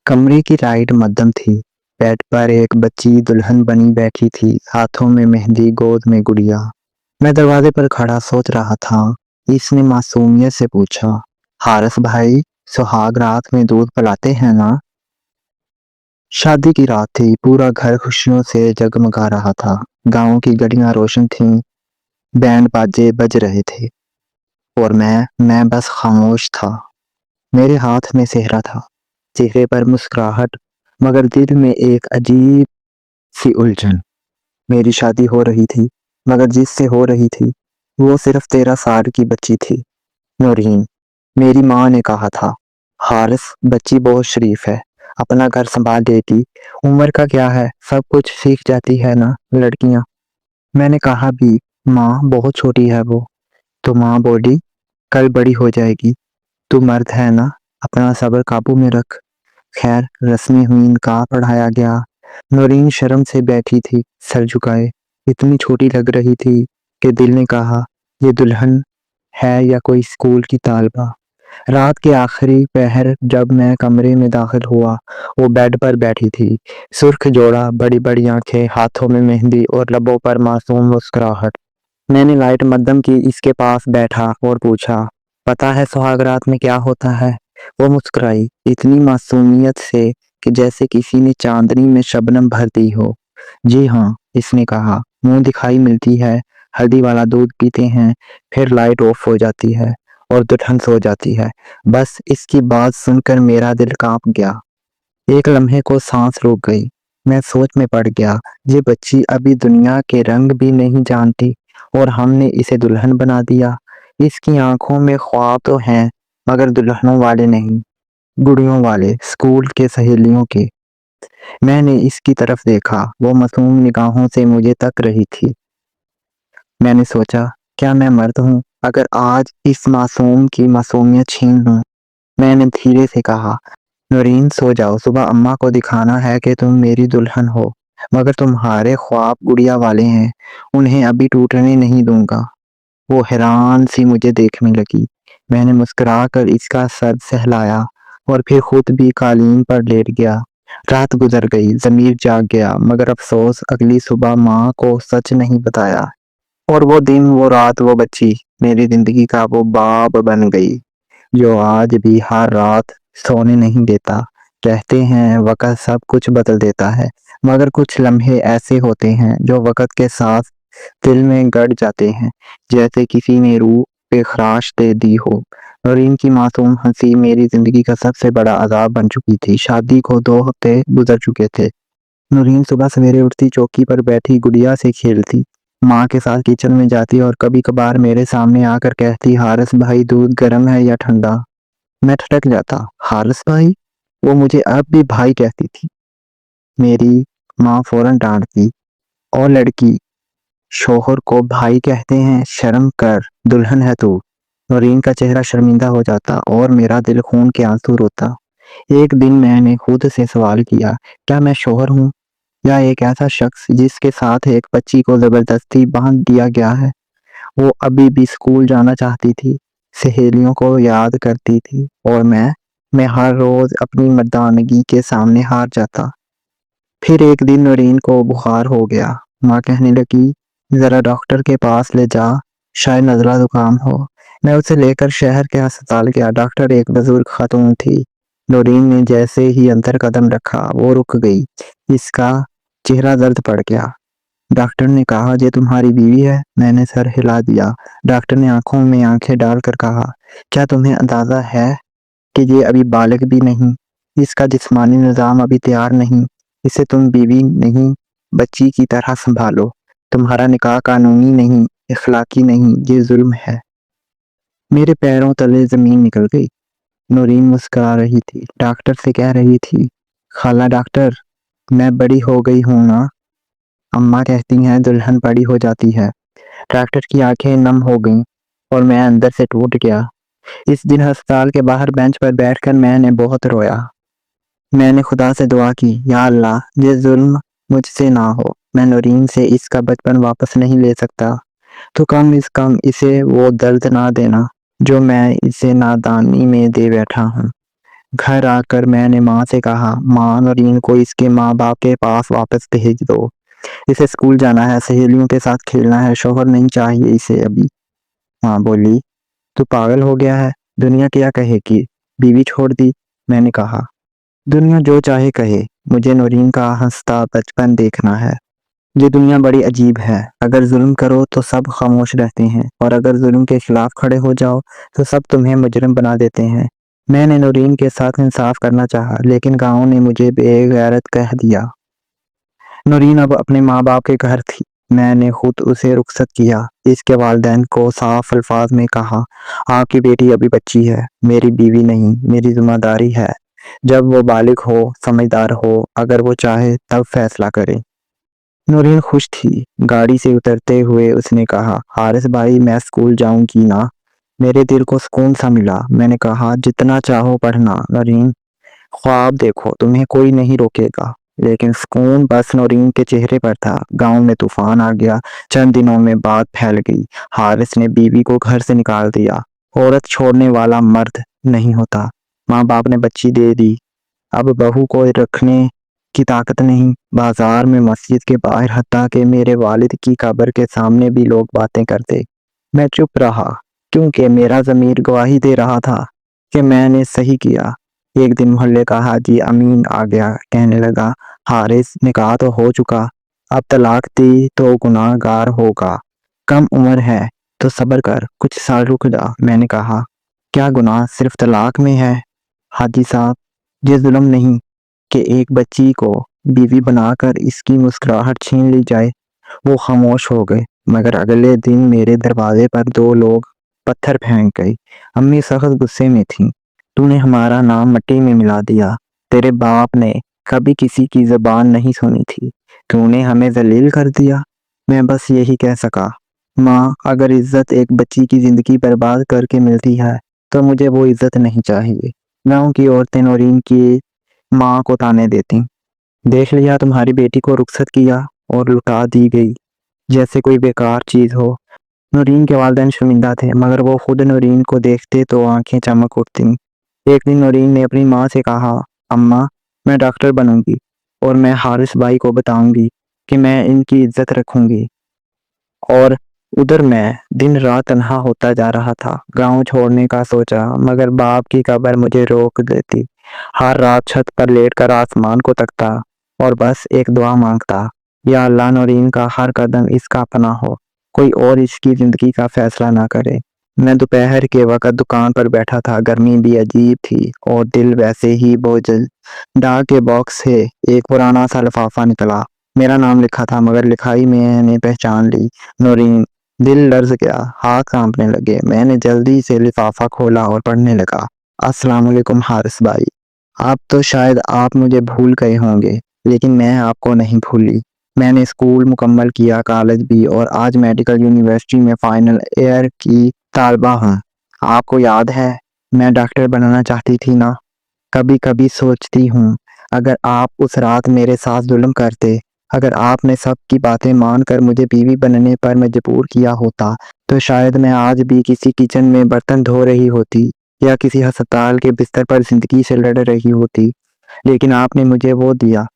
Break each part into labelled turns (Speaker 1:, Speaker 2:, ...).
Speaker 1: कमरे की लाइट मध्यम थी। बेड पर एक बच्ची दुल्हन बनी बैठी थी, हाथों में मेहंदी, गोद में गुड़िया। मैं दरवाजे पर खड़ा सोच रहा था। इसने मासूमियत से पूछा, हारिस भाई, सुहाग रात में दूध पिलाते हैं ना? शादी की रात थी, पूरा घर खुशियों से जगमगा रहा था। गांव की गलियां रोशन थीं, बैंड बाजे बज रहे थे और मैं बस खामोश था। मेरे हाथ में सेहरा था, चेहरे पर मुस्कुराहट, मगर दिल में एक अजीब सी उलझन। मेरी शादी हो रही थी, मगर जिससे हो रही थी वो सिर्फ 13 साल की बच्ची थी, नूरीन। मेरी माँ ने कहा था, हारिस, बच्ची बहुत शरीफ है, अपना घर संभाल लेगी, उम्र का क्या है, सब कुछ सीख जाती है ना लड़कियां। मैंने कहा भी, माँ बहुत छोटी है वो। तो माँ बोली, कल बड़ी हो जाएगी, तू मर्द है ना, अपना सब्र काबू में रख। खैर, रस्मी हुई, निकाह पढ़ाया गया। नूरीन शर्म से बैठी थी, सर झुकाए। इतनी छोटी लग रही थी कि दिल ने कहा, ये दुल्हन है या कोई स्कूल की तालबा। रात के आखिरी पहर जब मैं कमरे में दाखिल हुआ, वो बेड पर बैठी थी, सुर्ख जोड़ा, बड़ी बड़ी आंखें, हाथों में मेहंदी और लबों पर मासूम मुस्कुराहट। मैंने लाइट मद्दम की, इसके पास बैठा और पूछा, पता है सुहाग रात में क्या होता है? वो मुस्कुराई, इतनी मासूमियत से कि जैसे किसी ने चांदनी में शबनम भर दी हो। जी हाँ, इसने कहा, मुंह दिखाई मिलती है, हल्दी वाला दूध पीते हैं, फिर लाइट ऑफ हो जाती है और दुल्हन सो जाती है। बस इसकी बात सुनकर मेरा दिल कांप गया। एक लम्हे को सांस रुक गई। मैं सोच में पड़ गया, ये बच्ची अभी दुनिया के रंग भी नहीं जानती और हमने इसे दुल्हन बना दिया। इसकी आंखों में ख्वाब तो हैं, मगर दुल्हनों वाले नहीं, गुड़ियों वाले, स्कूल के सहेलियों के। मैंने इसकी तरफ देखा, वो मासूम निगाहों से मुझे तक रही थी। मैंने सोचा, क्या मैं मर्द हूँ अगर आज इस मासूम की मासूमियत छीन लूं? मैंने धीरे से कहा, नूरीन सो जाओ, सुबह अम्मा को दिखाना है कि तुम मेरी दुल्हन हो, मगर तुम्हारे ख्वाब गुड़िया वाले हैं, उन्हें अभी टूटने नहीं दूंगा। वो हैरान सी मुझे देखने लगी। मैंने मुस्कुरा कर इसका सर सहलाया और फिर खुद भी कालीन पर लेट गया। रात गुजर गई, ज़मीर जाग गया, मगर अफसोस, अगली सुबह माँ को सच नहीं बताया। और वो दिन, वो रात, वो बच्ची मेरी जिंदगी का वो बाब बन गई, जो आज भी हर रात सोने नहीं देता। कहते हैं वक़्त सब कुछ बदल देता है, मगर कुछ लम्हे ऐसे होते हैं जो वक़्त के साथ दिल में गड़ जाते हैं, जैसे किसी ने रूह पे खराश दे दी हो। और इनकी मासूम हंसी मेरी जिंदगी का सबसे बड़ा अजाब बन चुकी थी। शादी को 2 हफ्ते गुजर चुके थे। नूरीन सुबह सवेरे उठती, चौकी पर बैठी गुड़िया से खेलती, माँ के साथ किचन में जाती और कभी कभार मेरे सामने आकर कहती, हारिस भाई, दूध गर्म है या ठंडा? मैं ठटक जाता, हारिस भाई? वो मुझे अब भी भाई कहती थी। मेरी माँ फौरन डांटती, और लड़की, शोहर को भाई कहते हैं, शर्म कर, दुल्हन है तू। नूरीन का चेहरा शर्मिंदा हो जाता और मेरा दिल खून के आंसू रोता। एक दिन मैंने खुद से सवाल किया, क्या मैं शोहर हूँ या एक ऐसा शख्स जिसके साथ एक बच्ची को जबरदस्ती बांध दिया गया है? वो अभी भी स्कूल जाना चाहती थी, सहेलियों को याद करती थी, और मैं हर रोज अपनी मर्दानगी के सामने हार जाता। फिर एक दिन नूरीन को बुखार हो गया। माँ कहने लगी, जरा डॉक्टर के पास ले जा, शायद नज़ला जुकाम हो। मैं उसे लेकर शहर के अस्पताल गया। डॉक्टर एक बुजुर्ग खातून थी। नूरीन ने जैसे ही अंदर कदम रखा, वो रुक गई। इसका चेहरा दर्द पड़ गया। डॉक्टर ने कहा, ये तुम्हारी बीवी है? मैंने सर हिला दिया। डॉक्टर ने आंखों में आंखें डालकर कहा, क्या तुम्हें अंदाजा है कि ये अभी बालिग भी नहीं, इसका जिस्मानी निज़ाम अभी तैयार नहीं, इसे तुम बीवी नहीं, बच्ची की तरह संभालो। तुम्हारा निकाह कानूनी नहीं, इखलाकी नहीं, ये जुल्म है। मेरे पैरों तले जमीन निकल गई। नूरीन मुस्कुरा रही थी, डॉक्टर से कह रही थी, खाला डॉक्टर, मैं बड़ी हो गई हूँ ना? अम्मा कहती हैं दुल्हन बड़ी हो जाती है। डॉक्टर की आंखें नम हो गईं और मैं अंदर से टूट गया। इस दिन अस्पताल के बाहर बेंच पर बैठकर मैंने बहुत रोया। मैंने खुदा से दुआ की, या अल्लाह, ये जुल्म मुझसे ना हो। मैं नूरीन से इसका बचपन वापस नहीं ले सकता, तो कम से कम इसे वो दर्द ना देना जो मैं इसे नादानी में दे बैठा हूँ। घर आकर मैंने माँ से कहा, माँ नौरीन को इसके माँ बाप के पास वापस भेज दो, इसे स्कूल जाना है, सहेलियों के साथ खेलना है, शौहर नहीं चाहिए इसे अभी। माँ बोली, तू पागल हो गया है, दुनिया क्या कहेगी, बीवी छोड़ दी। मैंने कहा, दुनिया जो चाहे कहे, मुझे नौरीन का हंसता बचपन देखना है। ये दुनिया बड़ी अजीब है, अगर जुल्म करो तो सब खामोश रहते हैं और अगर जुल्म के खिलाफ खड़े हो जाओ तो सब तुम्हें मुजरिम बना देते हैं। मैंने नौरीन के साथ इंसाफ करना चाहा, लेकिन गांव ने मुझे बेगैरत कह दिया। नौरीन अब अपने माँ बाप के घर थी। मैंने खुद उसे रुखसत किया। इसके वालिदैन को साफ अल्फाज में कहा, आपकी बेटी अभी बच्ची है, मेरी बीवी नहीं, मेरी जिम्मेदारी है। जब वो बालिग हो, समझदार हो, अगर वो चाहे तब फैसला करे। नौरीन खुश थी। गाड़ी से उतरते हुए उसने कहा, हारिस भाई मैं स्कूल जाऊंगी ना। मेरे दिल को सुकून सा मिला। मैंने कहा, जितना चाहो पढ़ना नौरीन, ख्वाब देखो, तुम्हें कोई नहीं रोकेगा। लेकिन सुकून बस नौरीन के चेहरे पर था। गांव में तूफान आ गया। चंद दिनों में बात फैल गई। हारिस ने बीवी को घर से निकाल दिया। औरत छोड़ने वाला मर्द नहीं होता। माँ बाप ने बच्ची दे दी। अब बहू को रखने की ताकत नहीं। बाजार में, मस्जिद के बाहर, हत्ता कि मेरे वालिद की कब्र के सामने भी लोग बातें करते। मैं चुप रहा, क्योंकि मेरा ज़मीर गवाही दे रहा था कि मैंने सही किया। एक दिन मोहल्ले का हाजी अमीन आ गया। कहने लगा, हारिस निकाह तो हो चुका, अब तलाक दी तो गुनाहगार होगा। कम उम्र है तो सब्र कर, कुछ साल रुक जा। मैंने कहा, क्या गुनाह सिर्फ तलाक में है? हाजी साहब, ये जुल्म नहीं कि एक बच्ची को बीवी बनाकर इसकी मुस्कुराहट छीन ली जाए। वो खामोश हो गए, मगर अगले दिन मेरे दरवाजे पर दो लोग पत्थर फेंक गए। अम्मी सख्त गुस्से में थी। तूने हमारा नाम मिट्टी में मिला दिया। तेरे बाप ने कभी किसी की ज़बान नहीं सुनी थी। तूने हमें जलील कर दिया। मैं बस यही कह सका, माँ, अगर इज्जत एक बच्ची की जिंदगी बर्बाद करके मिलती है तो मुझे वो इज्जत नहीं चाहिए। गांव की औरतें नौरीन की माँ को ताने देती, देख लिया, तुम्हारी बेटी को रुखसत किया और लुटा दी गई, जैसे कोई बेकार चीज हो। नौरीन के वालिदैन शर्मिंदा थे, मगर वो खुद नौरीन को देखते तो आंखें चमक उठती। एक दिन नौरीन ने अपनी माँ से कहा, अम्मा, मैं डॉक्टर बनूंगी और मैं हारिस भाई को बताऊंगी कि मैं इनकी इज्जत रखूंगी। और उधर मैं दिन रात तन्हा होता जा रहा था। गांव छोड़ने का सोचा, मगर बाप की कब्र मुझे रोक देती। हर रात छत पर लेटकर आसमान को तकता और बस एक दुआ मांगता, या अल्लाह नौरीन का हर कदम इसका अपना हो, कोई और इसकी जिंदगी का फैसला ना करे। मैं दोपहर के वक्त दुकान पर बैठा था। गर्मी भी अजीब थी और दिल वैसे ही बोझल। डाक के बॉक्स से एक पुराना सा लिफाफा निकला। मेरा नाम लिखा था, मगर लिखाई मैंने पहचान ली, नौरीन। दिल लर्ज गया, हाथ कांपने लगे। मैंने जल्दी से लिफाफा खोला और पढ़ने लगा। अस्सलाम वालेकुम हारिस भाई, आप तो शायद आप मुझे भूल गए होंगे, लेकिन मैं आपको नहीं भूली। मैंने स्कूल मुकम्मल किया, कॉलेज भी, और आज मेडिकल यूनिवर्सिटी में फाइनल ईयर की तालबा हूँ। आपको याद है, मैं डॉक्टर बनना चाहती थी ना। कभी कभी सोचती हूँ, अगर आप उस रात मेरे साथ जुल्म करते, अगर आपने सबकी बातें मानकर मुझे बीवी बनने पर मजबूर किया होता, तो शायद मैं आज भी किसी किचन में बर्तन धो रही होती या किसी अस्पताल के बिस्तर पर जिंदगी से लड़ रही होती। लेकिन आपने मुझे वो दिया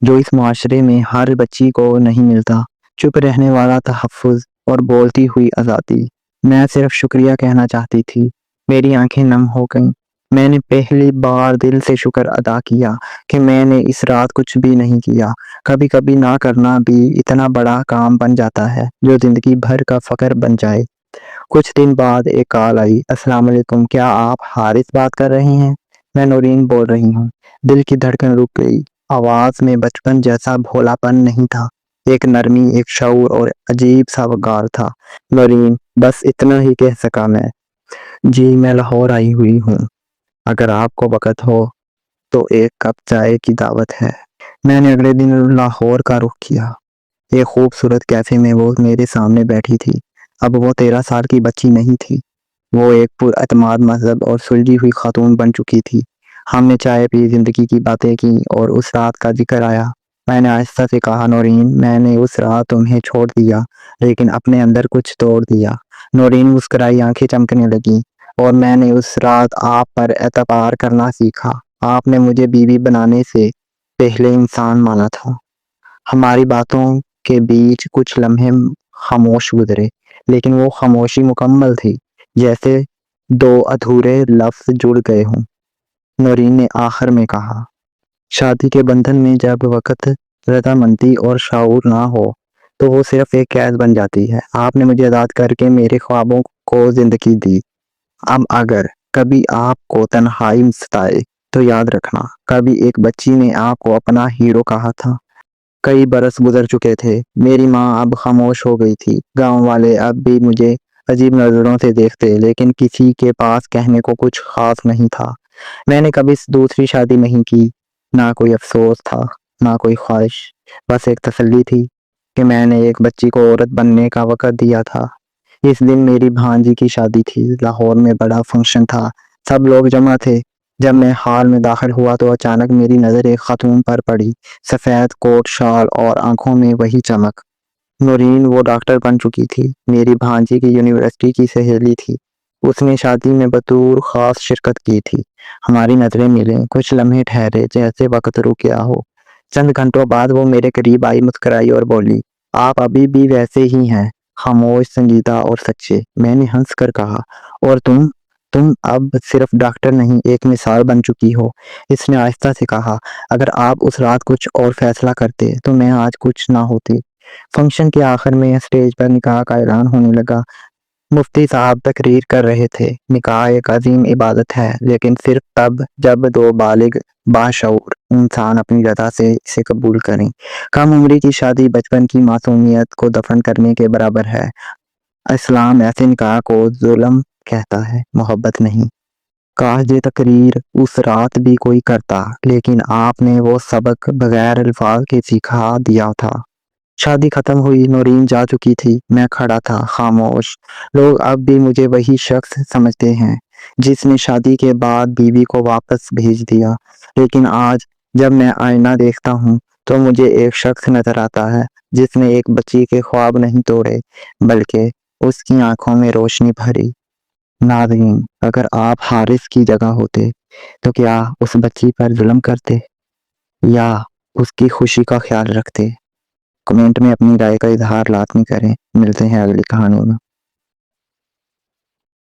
Speaker 1: जो इस माशरे में हर बच्ची को नहीं मिलता, चुप रहने वाला तहफ़्फ़ुज़ और बोलती हुई आज़ादी। मैं सिर्फ शुक्रिया कहना चाहती थी। मेरी आंखें नम हो गईं। मैंने पहली बार दिल से शुक्र अदा किया कि मैंने इस रात कुछ भी नहीं किया। कभी कभी ना करना भी इतना बड़ा काम बन जाता है जो जिंदगी भर का फख्र बन जाए। कुछ दिन बाद एक कॉल आई, अस्सलाम वालेकुम, क्या आप हारिस बात कर रहे हैं? मैं नौरीन बोल रही हूँ। दिल की धड़कन रुक गई। आवाज में बचपन जैसा भोलापन नहीं था, एक नरमी, एक शऊर और अजीब सा वक़ार था। नौरीन, बस इतना ही कह सका मैं। जी, मैं लाहौर आई हुई हूँ, अगर आपको वक़्त हो तो एक कप चाय की दावत है। मैंने अगले दिन लाहौर का रुख किया। एक खूबसूरत कैफे में वो मेरे सामने बैठी थी। अब वो 13 साल की बच्ची नहीं थी। वो एक पुरअतमाद महज़ब और सुलझी हुई खातून बन चुकी थी। हमने चाय पी, जिंदगी की बातें की और उस रात का जिक्र आया। मैंने आहिस्ता से कहा, नौरीन, मैंने उस रात तुम्हें छोड़ दिया, लेकिन अपने अंदर कुछ तोड़ दिया। नौरीन मुस्कुराई, आंखें चमकने लगी। اور میں نے اس رات آپ پر اعتبار کرنا سیکھا۔ آپ نے مجھے بیوی بنانے سے پہلے انسان مانا تھا۔ ہماری باتوں کے بیچ کچھ لمحے خاموش گزرے، لیکن وہ خاموشی مکمل تھی، جیسے دو ادھورے لفظ جڑ گئے ہوں۔ نورین نے آخر میں کہا، شادی کے بندھن میں جب وقت، رضامندی اور شعور نہ ہو تو وہ صرف ایک قید بن جاتی ہے۔ آپ نے مجھے آزاد کر کے میرے خوابوں کو زندگی دی۔ اب اگر کبھی آپ کو تنہائی ستائے تو یاد رکھنا، کبھی ایک بچی نے آپ کو اپنا ہیرو کہا تھا۔ کئی برس گزر چکے تھے، میری ماں اب خاموش ہو گئی تھی، گاؤں والے اب بھی مجھے عجیب نظروں سے دیکھتے، لیکن کسی کے پاس کہنے کو کچھ خاص نہیں تھا۔ میں نے کبھی دوسری شادی نہیں کی، نہ کوئی افسوس تھا، نہ کوئی خواہش، بس ایک تسلی تھی کہ میں نے ایک بچی کو عورت بننے کا وقت دیا تھا۔ اس دن میری بھانجی کی شادی تھی، لاہور میں بڑا فنکشن تھا، سب لوگ جمع تھے۔ جب میں ہال میں داخل ہوا تو اچانک میری نظر ایک خاتون پر پڑی، سفید کوٹ شال اور آنکھوں میں وہی چمک۔ نورین وہ ڈاکٹر بن چکی تھی، میری بھانجی کی یونیورسٹی کی سہیلی تھی، اس نے شادی میں بطور خاص شرکت کی تھی۔ ہماری نظریں ملیں، کچھ لمحے ٹھہرے جیسے وقت رک گیا ہو۔ چند گھنٹوں بعد وہ میرے قریب آئی، مسکرائی اور بولی، آپ ابھی بھی ویسے ہی ہیں، خاموش، سنجیدہ اور سچے۔ میں نے ہنس کر کہا، اور تم اب صرف ڈاکٹر نہیں، ایک مثال بن چکی ہو۔ اس نے آہستہ سے کہا، اگر آپ اس رات کچھ اور فیصلہ کرتے تو میں آج کچھ نہ ہوتی۔ فنکشن کے آخر میں اسٹیج پر نکاح کا اعلان ہونے لگا۔ مفتی صاحب تقریر کر رہے تھے، نکاح ایک عظیم عبادت ہے، لیکن صرف تب جب دو بالغ باشعور انسان اپنی رضا سے اسے قبول کریں۔ کم عمری کی شادی بچپن کی معصومیت کو دفن کرنے کے برابر ہے۔ اسلام ایسے نکاح کو ظلم کہتا ہے، محبت نہیں۔ کاش یہ تقریر اس رات بھی کوئی کرتا، لیکن آپ نے وہ سبق بغیر الفاظ کے سکھا دیا تھا۔ شادی ختم ہوئی، نورین جا چکی تھی، میں کھڑا تھا، خاموش۔ لوگ اب بھی مجھے وہی شخص سمجھتے ہیں جس نے شادی کے بعد بیوی کو واپس بھیج دیا، لیکن آج جب میں آئینہ دیکھتا ہوں تو مجھے ایک شخص نظر آتا ہے جس نے ایک بچی کے خواب نہیں توڑے، بلکہ اس کی آنکھوں میں روشنی بھری۔ ناظرین، اگر آپ حارث کی جگہ ہوتے تو کیا اس بچی پر ظلم کرتے یا اس کی خوشی کا خیال رکھتے؟ کمنٹ میں اپنی رائے کا اظہار لازمی کریں۔ ملتے ہیں اگلی کہانی میں۔